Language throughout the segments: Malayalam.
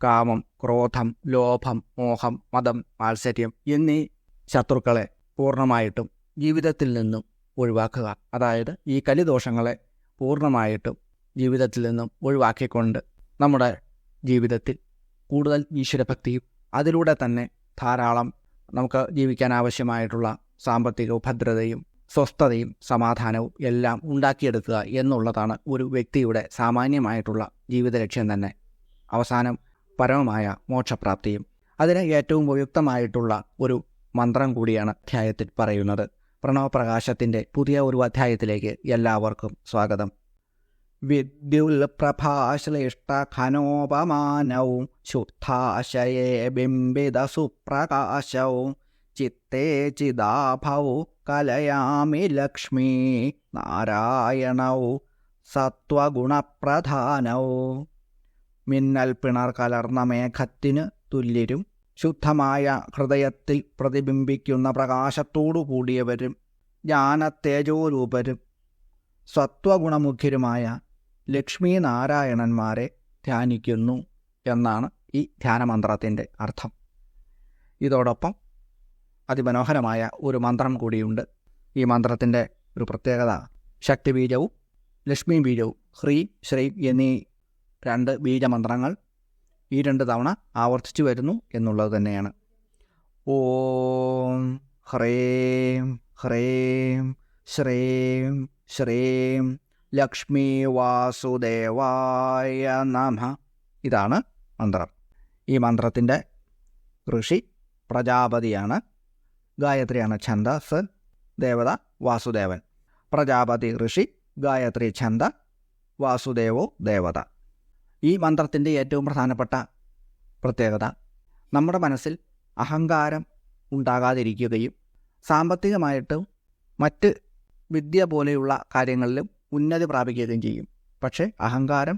കാമം, ക്രോധം, ലോഭം, മോഹം, മതം, മാത്സര്യം എന്നീ ശത്രുക്കളെ പൂർണ്ണമായിട്ടും ജീവിതത്തിൽ നിന്നും ഒഴിവാക്കുക. അതായത് ഈ കലിദോഷങ്ങളെ പൂർണ്ണമായിട്ടും ജീവിതത്തിൽ നിന്നും ഒഴിവാക്കിക്കൊണ്ട് നമ്മുടെ ജീവിതത്തിൽ കൂടുതൽ ഈശ്വരഭക്തിയും അതിലൂടെ തന്നെ ധാരാളം നമുക്ക് ജീവിക്കാൻ ആവശ്യമായിട്ടുള്ള സാമ്പത്തിക ഭദ്രതയും സ്വസ്ഥതയും സമാധാനവും എല്ലാം ഉണ്ടാക്കിയെടുക്കുക എന്നുള്ളതാണ് ഒരു വ്യക്തിയുടെ സാമാന്യമായിട്ടുള്ള ജീവിത ലക്ഷ്യം തന്നെ. അവസാനം പരമമായ മോക്ഷപ്രാപ്തിയും. അതിന് ഏറ്റവും ഉപയുക്തമായിട്ടുള്ള ഒരു മന്ത്രം കൂടിയാണ് അധ്യായത്തിൽ പറയുന്നത്. പ്രണവപ്രകാശത്തിൻ്റെ പുതിയ ഒരു അധ്യായത്തിലേക്ക് എല്ലാവർക്കും സ്വാഗതം. വിദ്യുൽ പ്രഭാശ്ലിഷ്ട ഘനോപമാനവും ശുദ്ധാശയേ ബിംബിത സുപ്രകാശവും ചിത്തേ ചിദാഭവു കലയാമി ലക്ഷ്മീ നാരായണവു സത്വഗുണപ്രധാനവും. മിന്നൽ പിണർ കലർന്ന മേഘത്തിന് തുല്യരും ശുദ്ധമായ ഹൃദയത്തിൽ പ്രതിബിംബിക്കുന്ന പ്രകാശത്തോടു കൂടിയവരും ജ്ഞാനത്തേജോരൂപരും സത്വഗുണമുഖ്യരുമായ ലക്ഷ്മീ നാരായണന്മാരെ ധ്യാനിക്കുന്നു എന്നാണ് ഈ ധ്യാനമന്ത്രത്തിൻ്റെ അർത്ഥം. ഇതോടൊപ്പം അതിമനോഹരമായ ഒരു മന്ത്രം കൂടിയുണ്ട്. ഈ മന്ത്രത്തിൻ്റെ ഒരു പ്രത്യേകത ശക്തിബീജവും ലക്ഷ്മി ബീജവും ഹ്രീം ശ്രീം എന്നീ 2 ബീജമന്ത്രങ്ങൾ ഈ 2 തവണ ആവർത്തിച്ചു വരുന്നു എന്നുള്ളത് തന്നെയാണ്. ഓം ഹ്രീം ഹ്രീം ശ്രീം ശ്രീം ലക്ഷ്മീ വാസുദേവായ നമഃ. ഇതാണ് മന്ത്രം. ഈ മന്ത്രത്തിൻ്റെ ഋഷി പ്രജാപതിയാണ്. ഗായത്രിയാണ് ഛന്ദസ്. ദേവത വാസുദേവൻ. പ്രജാപതി ഋഷി, ഗായത്രി ഛന്ദ, വാസുദേവോ ദേവത. ഈ മന്ത്രത്തിൻ്റെ ഏറ്റവും പ്രധാനപ്പെട്ട പ്രത്യേകത നമ്മുടെ മനസ്സിൽ അഹങ്കാരം ഉണ്ടാകാതിരിക്കുകയും സാമ്പത്തികമായിട്ടും മറ്റ് വിദ്യ പോലെയുള്ള കാര്യങ്ങളിലും ഉന്നതി പ്രാപിക്കുകയും ചെയ്യും. പക്ഷേ അഹങ്കാരം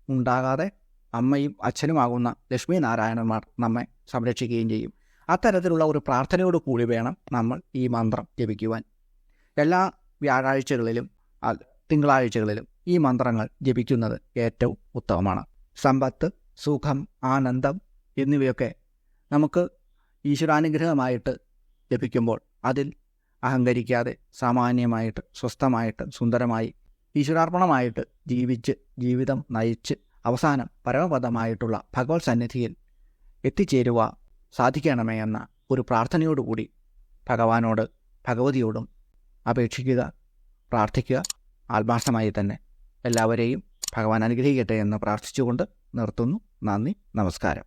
ഉണ്ടാകാതെ അമ്മയും അച്ഛനുമാകുന്ന ലക്ഷ്മി നാരായണന്മാർ നമ്മെ സംരക്ഷിക്കുകയും ചെയ്യും. അത്തരത്തിലുള്ള ഒരു പ്രാർത്ഥനയോട് കൂടി വേണം നമ്മൾ ഈ മന്ത്രം ജപിക്കുവാൻ. എല്ലാ വ്യാഴാഴ്ചകളിലും തിങ്കളാഴ്ചകളിലും ഈ മന്ത്രങ്ങൾ ജപിക്കുന്നത് ഏറ്റവും ഉത്തമമാണ്. സമ്പത്ത്, സുഖം, ആനന്ദം എന്നിവയൊക്കെ നമുക്ക് ഈശ്വരാനുഗ്രഹമായിട്ട് ലഭിക്കുമ്പോൾ അതിൽ അഹങ്കരിക്കാതെ സാമാന്യമായിട്ട് സ്വസ്ഥമായിട്ട് സുന്ദരമായി ഈശ്വരാർപ്പണമായിട്ട് ജീവിച്ച് ജീവിതം നയിച്ച് അവസാനം പരമപദമായിട്ടുള്ള ഭഗവത് സന്നിധിയിൽ എത്തിച്ചേരുക സാധിക്കണമേ എന്ന ഒരു പ്രാർത്ഥനയോടുകൂടി ഭഗവാനോട് ഭഗവതിയോടും അപേക്ഷിക്കുക, പ്രാർത്ഥിക്കുക. ആത്മാർത്ഥമായി തന്നെ എല്ലാവരെയും ഭഗവാൻ അനുഗ്രഹിക്കട്ടെ എന്ന് പ്രാർത്ഥിച്ചുകൊണ്ട് നിർത്തുന്നു. നന്ദി, നമസ്കാരം.